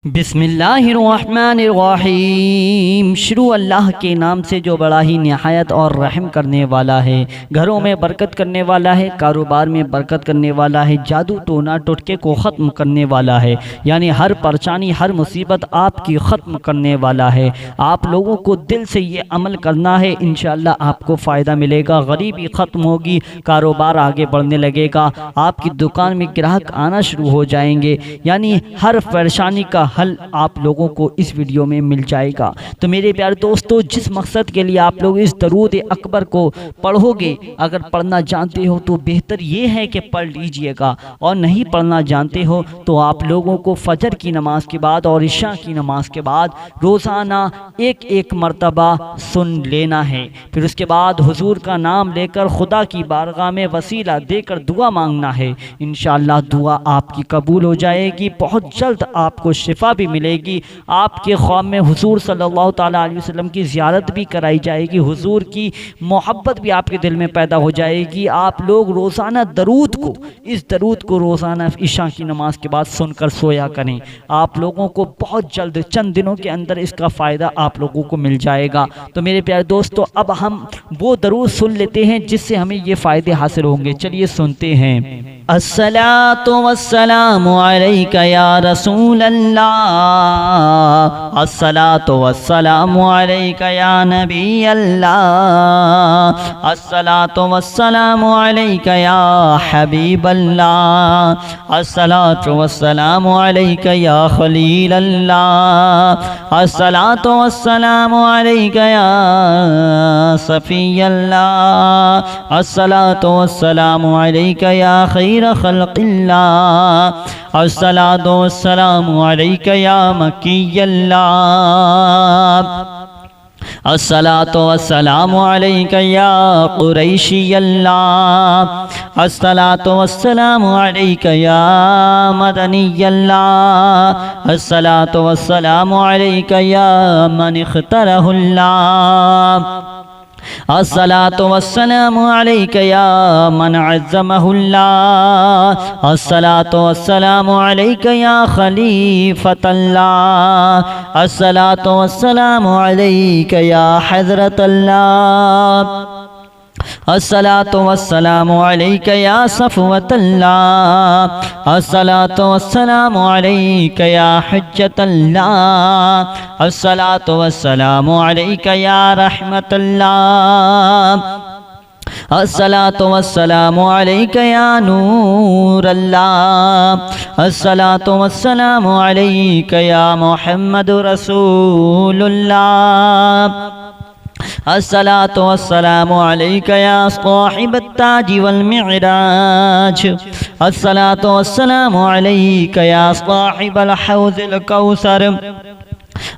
बिस्मिल्लाहिर्रहमानिर्रहीम। शुरू अल्लाह के नाम से जो बड़ा ही निहायत और रहम करने वाला है। घरों में बरकत करने वाला है, कारोबार में बरकत करने वाला है, जादू टोना टोटके को ख़त्म करने वाला है। यानी हर परेशानी हर मुसीबत आपकी ख़त्म करने वाला है। आप लोगों को दिल से ये अमल करना है, इंशाअल्लाह आपको फ़ायदा मिलेगा। गरीबी ख़त्म होगी, कारोबार आगे बढ़ने लगेगा, आपकी दुकान में ग्राहक आना शुरू हो जाएंगे। यानी हर परेशानी का हल आप लोगों को इस वीडियो में मिल जाएगा। तो मेरे प्यारे दोस्तों, जिस मकसद के लिए आप लोग इस दरूद अकबर को पढ़ोगे, अगर पढ़ना जानते हो तो बेहतर ये है कि पढ़ लीजिएगा, और नहीं पढ़ना जानते हो तो आप लोगों को फजर की नमाज के बाद और इशा की नमाज के बाद रोज़ाना एक एक मरतबा सुन लेना है। फिर उसके बाद हुजूर का नाम लेकर खुदा की बारगाह में वसीला देकर दुआ मांगना है। इंशाअल्लाह दुआ आपकी कबूल हो जाएगी। बहुत जल्द आपको शिफा भी मिलेगी। आपके ख्वाब में हुजूर सल्लल्लाहु ताला अलैहि वसल्लम की ज़ियारत भी कराई जाएगी। हुजूर की मोहब्बत भी आपके दिल में पैदा हो जाएगी। आप लोग रोज़ाना दरूद को, इस दरूद को रोज़ाना इशा की नमाज के बाद सुनकर सोया करें। आप लोगों को बहुत जल्द चंद दिनों के अंदर इसका फ़ायदा आप लोगों को मिल जाएगा। तो मेरे प्यारे दोस्तों, अब हम वो दरूद सुन लेते हैं जिससे हमें ये फ़ायदे हासिल होंगे। चलिए सुनते हैं। अस्सलातु वस्सलामु अलैका या रसूल अल्लाह, अस्सलातु वस्सलामु अलैका या नबी अल्लाह, अस्सलातु वस्सलामु अलैका या हबीब अल्लाह, अस्सलातु वस्सलामु अलैका या खलील अल्लाह, अस्सलातु वस्सलामु अलैका या सफी अल्लाह, अस्सलातु वस्सलामु अलैका या खैर खल्क़िल्लाह, अस्सलातु वस्सलामु अलैका या मक्की अल्लाह, अस्सलातु वस्सलामु अलैका या कुरैशी अल्लाह, अस्सलातु वस्सलामु अलैका या मदनी अल्लाह, अस्सलातु वस्सलामु अलैका या मन इख्तरहुल्लाह, अस्सलातु वस्सलामु अलैका या मन अज़्ज़महुल्लाह, अस्सलातु वस्सलामु अलैका या खलीफतल्लाह, अस्सलातु वस्सलामु अलैका या हज़रतल्लाह, अस्सलातु वस्सलामु अलैका या सफ़वतल्लाह, अस्सलातु वस्सलामु अलैका या हुज्जतल्लाह, अस्सलातु वस्सलामु अलैका या रहमतल्लाह, अस्सलातु वस्सलामु अलैका या नूर अल्लाह, अस्सलातु वस्सलामु अलैका या मुहम्मद रसूलुल्लाह, अस्सलातु वस्सलामु अलैका या साहिबत ताज वल मिअराज, अस्सलातु वस्सलामु अलैका या साहिबल हौज़िल कौसर,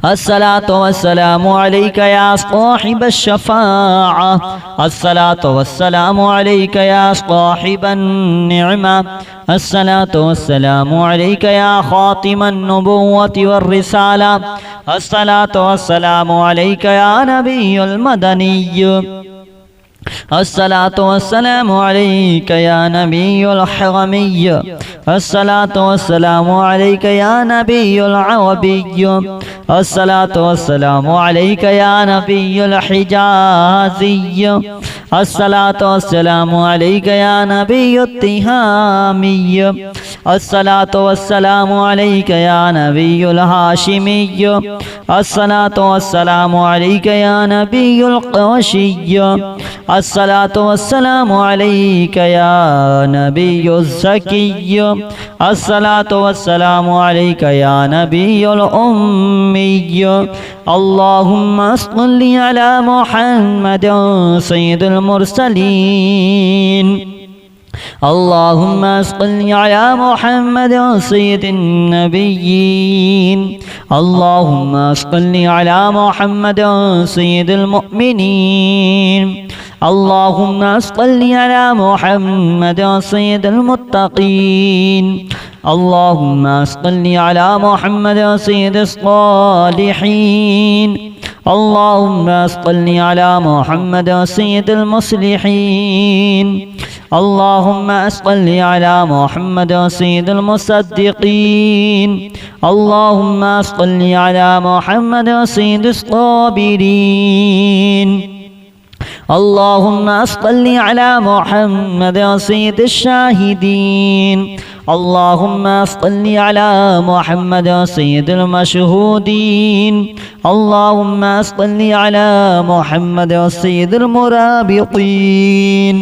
अस्सलातु वस्सलामु अलैका या साहिबश शफ़ाअ, अस्सलातु वस्सलामु अलैका या साहिबन निअमा, अस्सलातु वस्सलामु अलैका या खातिमन नबुव्वति वर रिसाला, अस्सलातु वस्सलामु अलैका या नबियुल मदनी, अस्सलातु वस्सलामु अलैका या नबियुल हरमी, अस्सलातु वस्सलामु अलैका या नबियुल अरबी, अस्सलातु वस्सलामु अलैका या नबियुल हिजाज़ी, अस्सलातु वस्सलामु अलैका या नबियुत तिहामी, अस्सलातु वस्सलामु अलैका या नबियुल हाशिमी, अस्सलातु वस्सलामु अलैका या नबियुल क़ुरैशी, अस्सलातु वस्सलामु अलैका या नबियुज़ ज़की, अस्सलातु वस्सलामु अलैका या नबियुल उम्मी, अल्लाहुम्मा सल्लि अला मुहम्मद सय्यिदुल मुरसलीन, अल्लाहुम्मा सल्लि अला मुहम्मद सय्यिदिन नबिय्यीन, अल्लाहुम्मा सल्लि अला मुहम्मद सय्यिदिल मुअ्मिनीन, अल्लाहुम्मा सल्लि अला मुहम्मद सय्यिदिल मुत्तक़ीन, अल्लाहुम्मा सल्लि अला मुहम्मद सय्यिदिस सालिहीन, اللهم صل على محمد سيد المصلحين. اللهم صل على محمد سيد المصدقين. اللهم صل على محمد سيد الصابرين. اللهم صل على محمد سيد الشاهدين. اللهم صل على محمد سيد المشهودين. اللهم صل على محمد سيد المرابطين.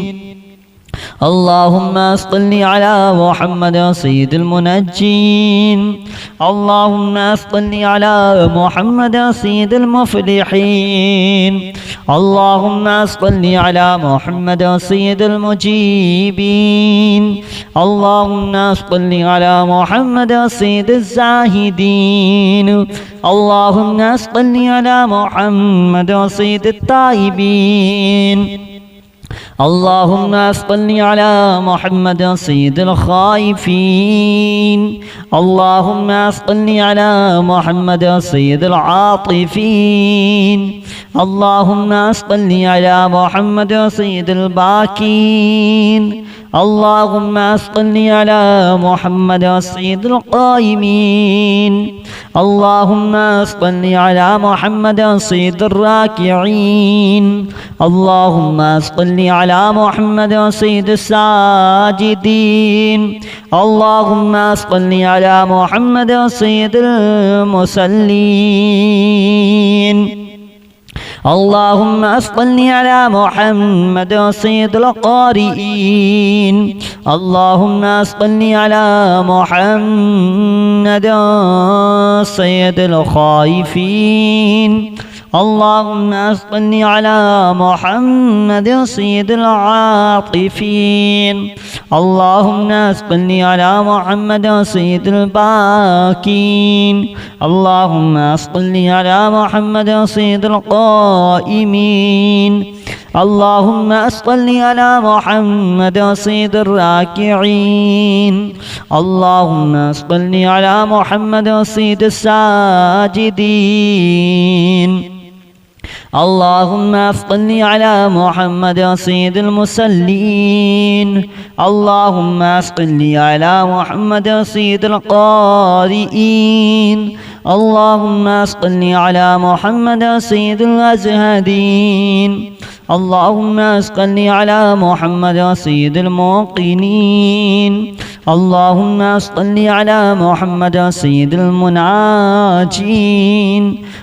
اللهم صل على محمد سيد المنجين. اللهم صل على محمد سيد المفلحين. اللهم صل على محمد سيد المجيبين. اللهم صل على محمد سيد الزاهدين. اللهم صل على محمد سيد التائبين. اللهم صل على محمد سيد الخائفين. اللهم صل على محمد سيد العاطفين. اللهم صل على محمد سيد الباكين. اللهم صل على محمد سيد القائمين. اللهم صل على محمد سيد الراكعين. اللهم صل على محمد سيد الساجدين. اللهم صل على محمد سيد المصلين. اللهم صل على محمد سيد القارئين. اللهم صل على محمد سيد الخائفين. اللهم صل على محمد سيد العاطفين. اللهم صل على محمد سيد الباكين. اللهم صل على محمد سيد القائمين. اللهم صل على محمد سيد الراكعين. اللهم صل على محمد سيد الساجدين. اللهم صل على محمد سيد المصلين. اللهم صل على محمد سيد القارئين. اللهم صل على محمد سيد الأزهدين. اللهم صل على محمد سيد الموقنين. اللهم صل على محمد سيد المناجين.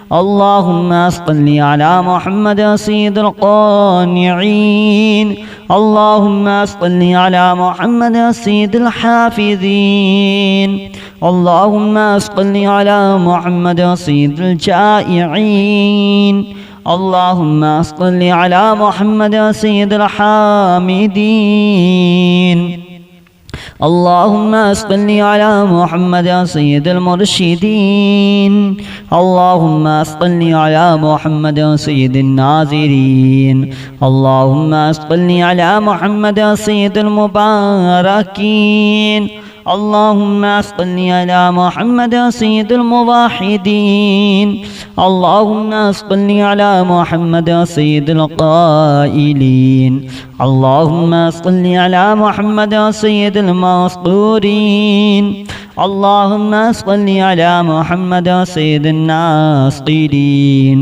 اللهم صل على محمد سيد القانعين. اللهم صل على محمد سيد الحافظين. اللهم صل على محمد سيد الجائعين. اللهم صل على محمد سيد الحامدين. اللهم صل على محمد سيد المرشدين. اللهم صل على محمد سيد الناظرين. اللهم صل على محمد سيد المباركين. اللهم صل على محمد سيد الموحدين. اللهم صل على محمد سيد القائلين. اللهم صل على محمد سيد المسطورين. اللهم صل على محمد سيد الناصرين.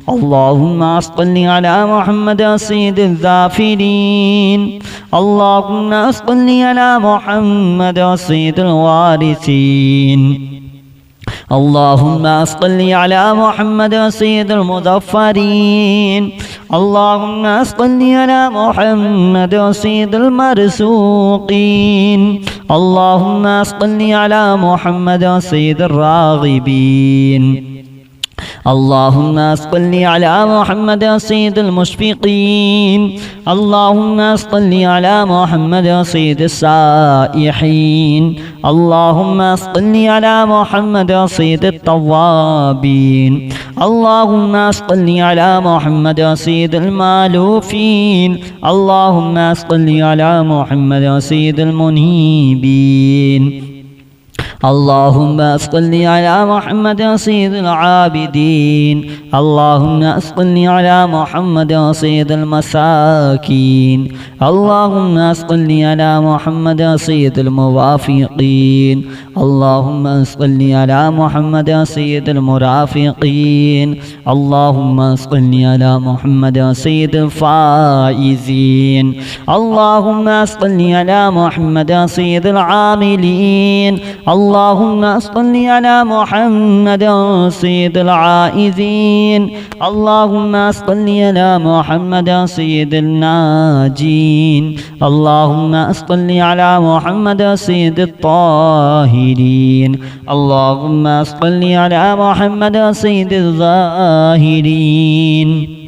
اللهم صل على محمد سيد الذافرين. اللهم صل على محمد سيد الوارثين. اللهم صل على محمد سيد المظفرين. اللهم صل على محمد سيد المرزوقين. اللهم صل على محمد سيد الراغبين. اللهم صل على محمد سيد المشفقين. اللهم صل على محمد سيد السائحين. اللهم صل على محمد سيد التوابين. اللهم صل على محمد سيد المالوفين. اللهم صل على محمد سيد المنيبين. اللهم صل على محمد سيد العابدين اللهم صل على محمد سيد المساكين اللهم صل على محمد سيد الموافقين اللهم صل على محمد سيد المرافقين اللهم صل على محمد سيد الفائزين اللهم صل على محمد سيد العاملين اللهم صل على محمد سيد العائذين اللهم صل على محمد سيد الناجين اللهم صل على محمد سيد الطاهرين اللهم صل على محمد سيد الظاهرين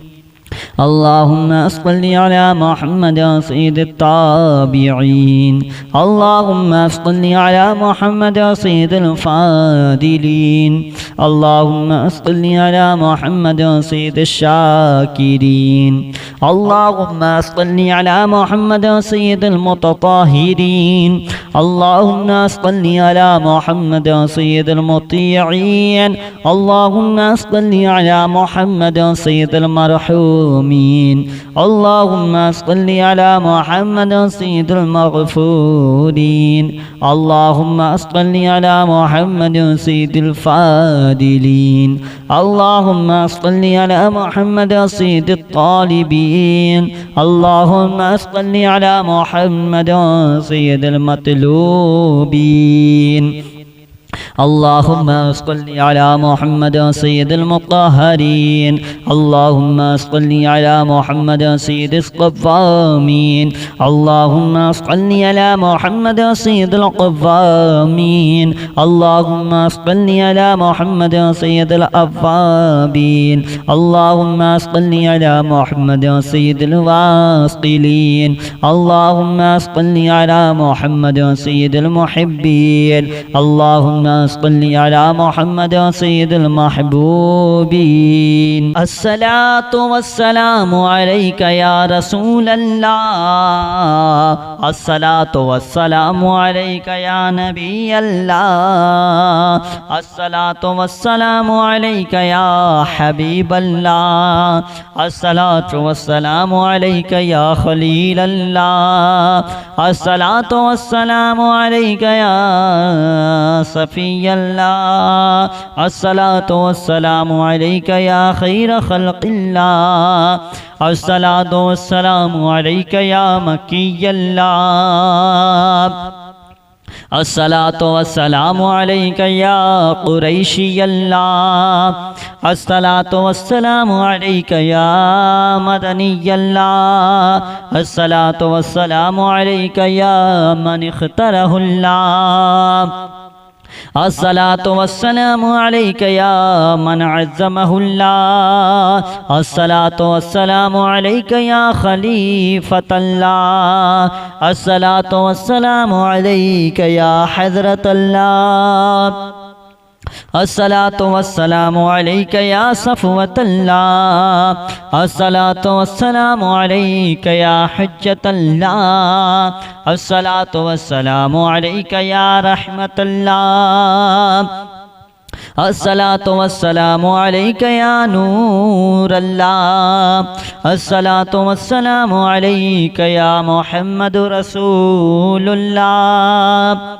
اللهم صل على محمد سيد التابعين اللهم صل على محمد سيد الفاضلين اللهم صل على محمد سيد الشاكرين اللهم صل على محمد سيد المتطهرين اللهم صل على محمد سيد المطيعين اللهم صل على محمد سيد المرحومين اللهم صل على محمد سيد المغفورين اللهم صل على محمد سيد الفاضلين اللهم صل على محمد سيد الطالبين اللهم صل على محمد سيد المطلوبين اللهم صل على محمد سيد المطهرين اللهم صل على محمد سيد القوامين اللهم صل على محمد سيد القوامين اللهم صل على محمد سيد الأوابين اللهم صل على محمد سيد الواصلين اللهم صل على محمد سيد المحبين اللهم صل على محمد سيد المحبوبين الصلاة والسلام عليك يا رسول الله الصلاة والسلام عليك يا نبي الله الصلاة والسلام عليك يا حبيب الله الصلاة والسلام عليك يا خليل الله الصلاة والسلام عليك يا صفي الله الصلاة والسلام عليك يا خير خلق الله الصلاة والسلام عليك يا مكي الله الصلاة والسلام عليك يا قريشي الله الصلاة والسلام عليك يا مدني الله الصلاة والسلام عليك يا من اختاره الله الصلاة والسلام عليك يا من عزمه الله الصلاة والسلام عليك يا خليفة الله الصلاة والسلام عليك يا حضرة الله الصلاة والسلام عليك يا صفوة الله الصلاة والسلام عليك يا حجة الله الصلاة والسلام عليك يا رحمة الله الصلاة والسلام عليك يا نور الله الصلاة والسلام عليك يا محمد رسول الله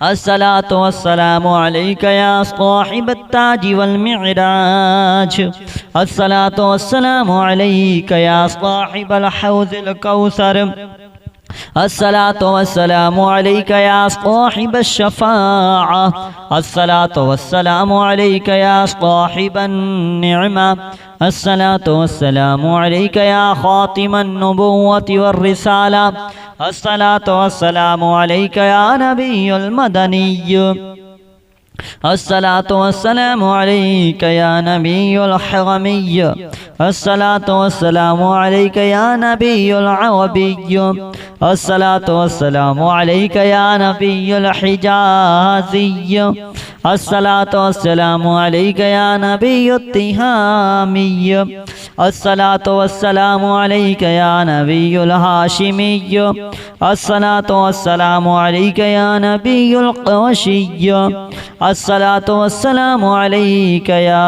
الصلاة والسلام عليك يا صاحب التاج والمعراج الصلاة والسلام عليك يا صاحب الحوض الكوثر الصلاة والسلام عليك يا صاحب الشفاعة الصلاة والسلام عليك يا صاحب النعمة الصلاة والسلام عليك يا خاتم النبوة والرسالة الصلاة والسلام عليك يا نبي المدني الصلاة والسلام عليك يا نبي الحرمي الصلاة والسلام عليك يا نبي العربي الصلاة والسلام عليك يا نبي الحجازي الصلاة والسلام عليك يا نبي التهامي अस्सलातु वस्सलामु अलैका या नबियुल हाशिमी, अस्सलातु वस्सलामु अलैका या नबियुल क़ुरैशी, अस्सलातु वस्सलामु अलैका या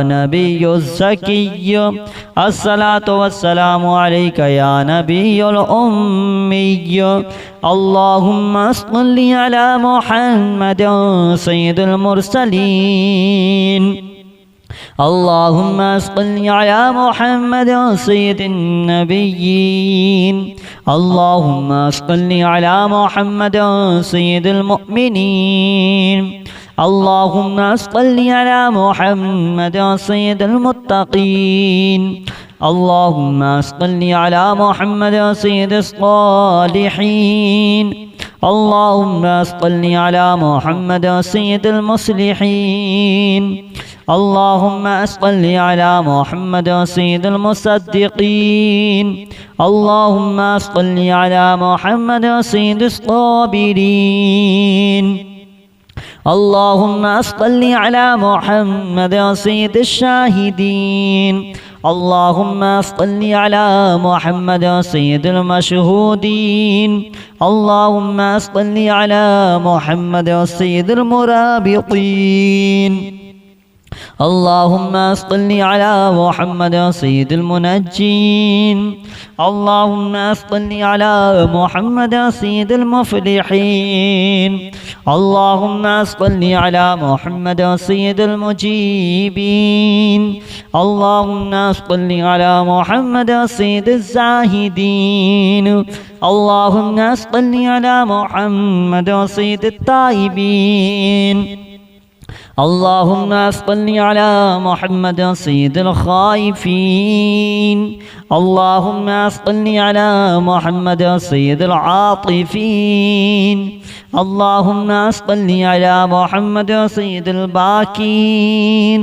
नबियुज़ ज़की, अस्सलातु वस्सलामु अलैका या नबियुल उम्मी। अल्लाहुम्मा सल्लि अला मुहम्मद सय्यिदुल मुरसलीन, अल्लाहुम्मा सल्लि अला मुहम्मद सय्यिदिन नबिय्यीन, अल्लाहुम्मा सल्लि अला मुहम्मद सय्यिदिल मुअमिनीन, अल्लाहुम्मा सल्लि अला मुहम्मद सय्यिदिल मुत्तक़ीन, अल्लाहुम्मा सल्लि अला मुहम्मद सय्यिदिस सालिहीन, अल्लाहुम्मा सल्लि अला मुहम्मद सय्यिदिल मुस्लिहीन, अल्लाहुम्मा सल्लि अला मुहम्मद सय्यिदिल मुसद्दिक़ीन, अल्लाहुम्मा सल्लि अला मुहम्मद सय्यिदिस साबिरीन, अल्लाहुम्मा सल्लि अला मुहम्मद सय्यिदिश शाहिदीन, अल्लाहुम्मा सल्लि अला मुहम्मद सय्यिदिल मशहूदीन, अल्लाहुम्मा सल्लि अला मुहम्मद सय्यिदिल मुराबितीन, अल्लाहुम्मा सल्लि अला मुहम्मद सय्यिदिल मुनज्जीन, अल्लाहुम्मा सल्लि अला मुहम्मद सय्यिदिल मुफलिहीन, अल्लाहुम्मा सल्लि अला मुहम्मद सय्यिदिल मुजीबीन, अल्लाहुम्मा सल्लि अला मुहम्मद सय्यिदिज़ ज़ाहिदीन, अल्लाहुम्मा सल्लि अला मुहम्मद सय्यिदित ताइबीन, अल्लाहुम्मा सल्लि अला मुहम्मद सय्यिदिल खाइफीन, अल्लाहुम्मा सल्लि अला मुहम्मद सय्यिदिल आतिफीन, अल्लाहुम्मा सल्लि अला मुहम्मद सय्यिदिल बाकीन,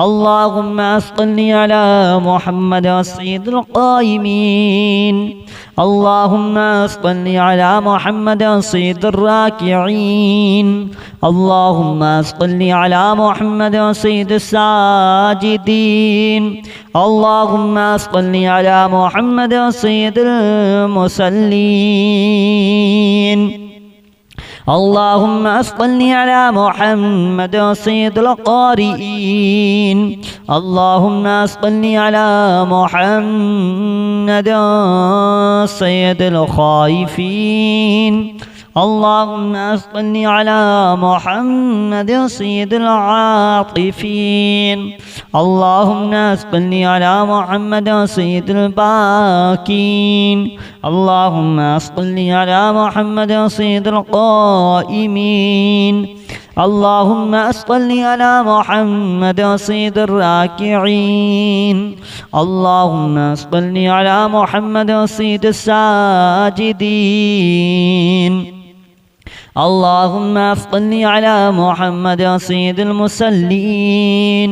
अल्लाहुम्मा सल्लि अला मुहम्मद सय्यिदिल क़ाइमीन, अल्लाहुम्मा सल्लि अला मुहम्मद सय्यिदिर राकिईन, अल्लाहुम्मा सल्लि अला मुहम्मद सय्यिदिस साजिदीन, अल्लाहुम्मा सल्लि अला मुहम्मद सय्यिदिल मुसल्लीन, अल्लाहुम्मा सल्लि अला मुहम्मद सय्यिदिल क़ारिईन, अल्लाहुम्मा सल्लि अला मुहम्मद सय्यिदिल ख़ाइफ़ीन, अल्लाहुम्मा सल्लि अला मुहम्मद सय्यिदिल आतिफ़ीन, अल्लाहुम्मा सल्लि अला मुहम्मद सय्यिदिल बाकीन, अल्लाहुम्मा सल्लि अला मुहम्मद सय्यिदिल क़ाइमीन, अल्लाहुम्मा सल्लि अला मुहम्मद सय्यिदिर राकिईन, अल्लाहुम्मा सल्लि अला मुहम्मद सय्यिदिस साजिदीन, अल्लाहुम्मा सल्लि अला मुहम्मद सय्यिदिल मुसल्लीन,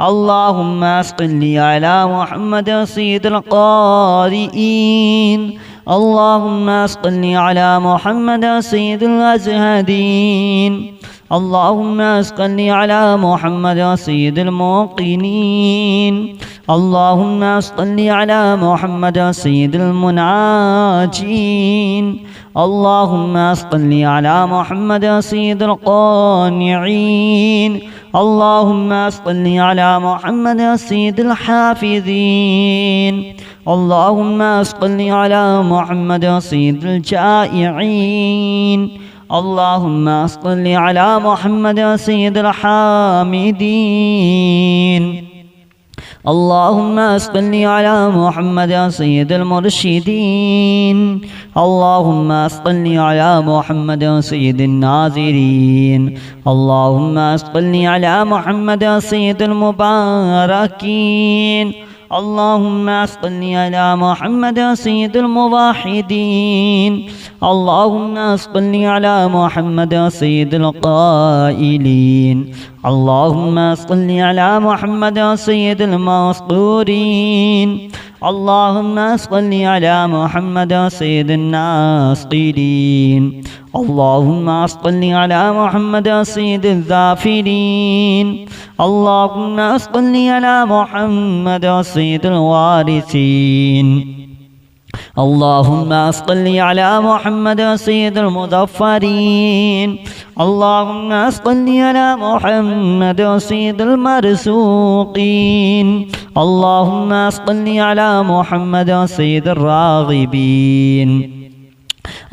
अल्लाहुम्मा सल्लि अला मुहम्मद सय्यिदिल क़ारिईन, अल्लाहुम्मा सल्लि अला मुहम्मद सय्यिदिल अज़हदीन, अल्लाहुम्मा सल्लि अला मुहम्मद सय्यिदिल मुक़िनीन, अल्लाहुम्मा सल्लि अला मुहम्मद सय्यिदिल मुनाजीन, अल्लाहुम्मा सल्लि अला मुहम्मद सय्यिदिल क़ानिईन, अल्लाहुम्मा सल्लि अला मुहम्मद सय्यिदिल हाफ़िज़ीन, अल्लाहुम्मा सल्लि अला मुहम्मद सय्यिदिल जाइईन, अल्लाहुम्मा सल्लि अला मुहम्मद सय्यिदिल हामिदीन, अल्लाहुम्मा सल्लि अला मुहम्मद सय्यिदिल मुरशिदीन, अल्लाहुम्मा सल्लि अला मुहम्मद सय्यिदिन नाज़िरीन, अल्लाहुम्मा सल्लि अला मुहम्मद सय्यिदिल मुबारकीन, अल्लाहुम्मा सल्लि अला मुहम्मद सय्यिदिल मुवाहिदीन, अल्लाहुम्मा सल्लि अला मुहम्मद सय्यिदिल क़ाइलीन, अल्लाहुम्मा सल्लि अला मुहम्मद सय्यिदिल मस्तूरीन, اللهم صل على محمد سيد الناصرين. اللهم صل على محمد سيد الذاكرين. اللهم صل على محمد سيد الوارثين. اللهم صل على محمد سيد المظفرين. اللهم صل على محمد سيد المرزوقين. اللهم صل على محمد سيد الراغبين.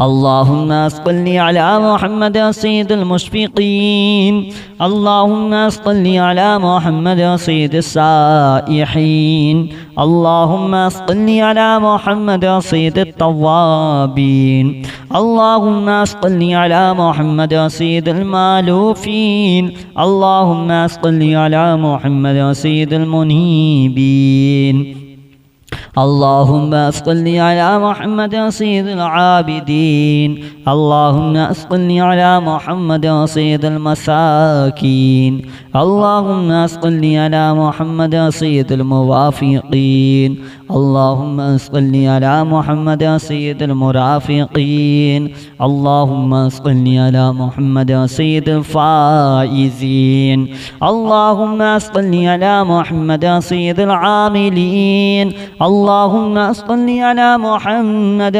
اللهم صل على محمد سيد المشفقين. اللهم صل على محمد سيد السائحين. اللهم صل على محمد سيد التوابين. اللهم صل على محمد سيد المالوفين. اللهم صل على محمد سيد المنيبين. اللهم صل على محمد سيد العابدين. اللهم صل على محمد سيد المساكين. اللهم صل على محمد سيد الموافقين. اللهم صل على محمد سيد المرافقين. اللهم صل على محمد سيد الفائزين. اللهم صل على محمد سيد العاملين. اللهم صل على محمد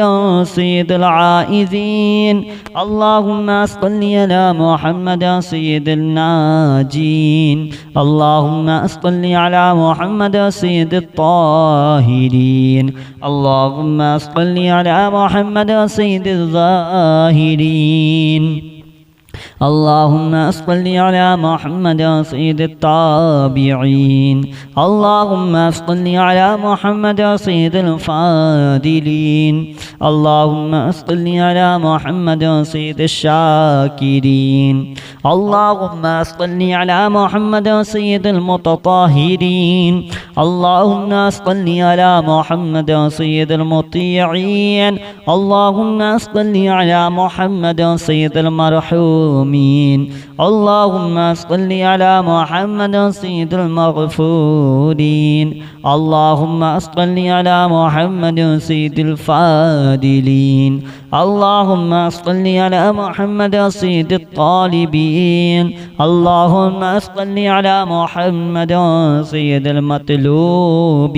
سيد العائذين. اللهم صل على محمد سيد الناجين. اللهم صل على محمد سيد الطاهرين. اللهم صل على محمد سيد الظاهرين. اللهم صل على محمد سيد التابعين. اللهم صل على محمد سيد الفاضلين. اللهم صل على محمد سيد الشاكرين. اللهم صل على محمد سيد المتطهرين. اللهم صل على محمد سيد المطيعين. اللهم صل على محمد سيد المرحومين. اللهم صل على محمد سيد المغفورين. اللهم صل على محمد سيد الفاضلين. اللهم صل على محمد سيد الطالبين. اللهم صل على محمد سيد المطلوبين.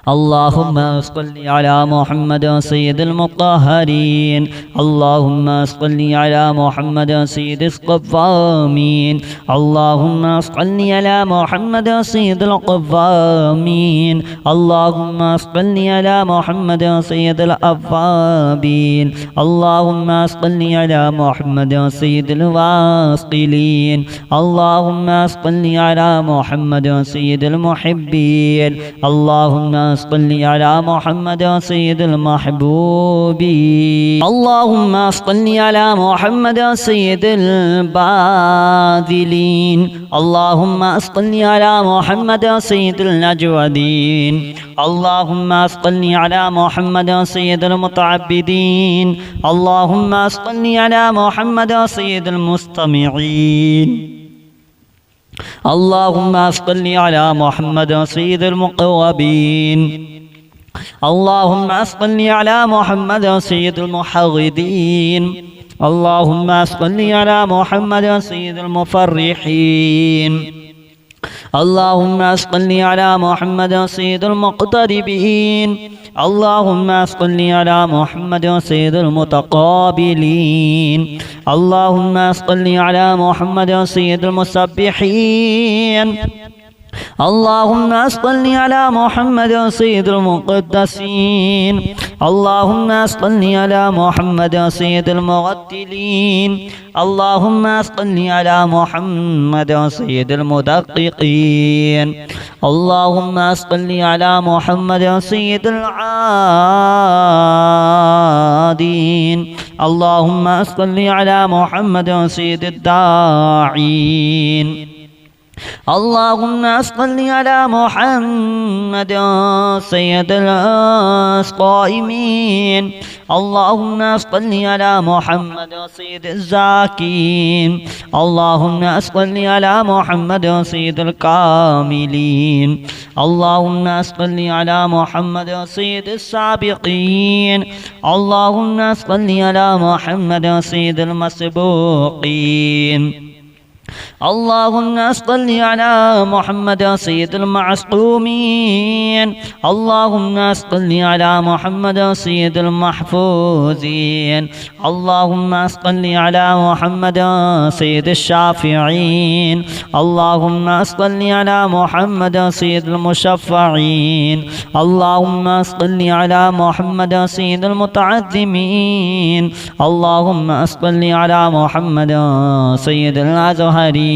اللهم صل على محمد سيد المطهرين. اللهم صل على محمد سيد القوامين. اللهم صل على محمد سيد القوامين. اللهم صل على محمد سيد الأوابين. اللهم صل على محمد سيد الواصلين. اللهم صل على محمد سيد المحبين. اللهم صل على محمد سيد المحبوبين. اللهم صل على محمد سيد الباذلين. اللهم صل على محمد سيد الأجودين. اللهم صل على محمد سيد المتعبدين. اللهم صل على محمد سيد المستمعين. اللهم صل على محمد سيد المقوبين. اللهم صل على محمد سيد المحوذين. اللهم صل على محمد سيد المفرحين. اللهم صل على محمد سيد المقتربين. اللهم صل على محمد سيد المتقابلين. اللهم صل على محمد سيد المسبحين. اللهم صل على محمد سيد المقدسين. اللهم صل على محمد سيد المغتلين. اللهم صل على محمد سيد المدققين. اللهم صل على محمد سيد العادين. اللهم صل على محمد سيد الداعين. اللهم صل على محمد سيد القائمين. اللهم صل على محمد سيد الزاكين اللهم صل على محمد سيد الكاملين اللهم صل على محمد سيد السابقين اللهم صل على محمد سيد المسبوقين اللهم صل على محمد سيد المعصومين اللهم صل على محمد سيد المحفوظين اللهم صل على محمد سيد الشافعين اللهم صل على محمد سيد المشفعين اللهم صل على محمد سيد المتعظمين اللهم صل على محمد سيد الأزهرين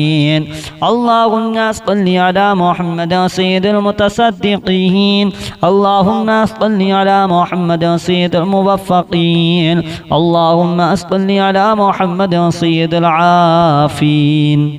اللهم صل على محمد سيد المتصدقين اللهم صل على محمد سيد الموفقين اللهم صل على محمد سيد العافين.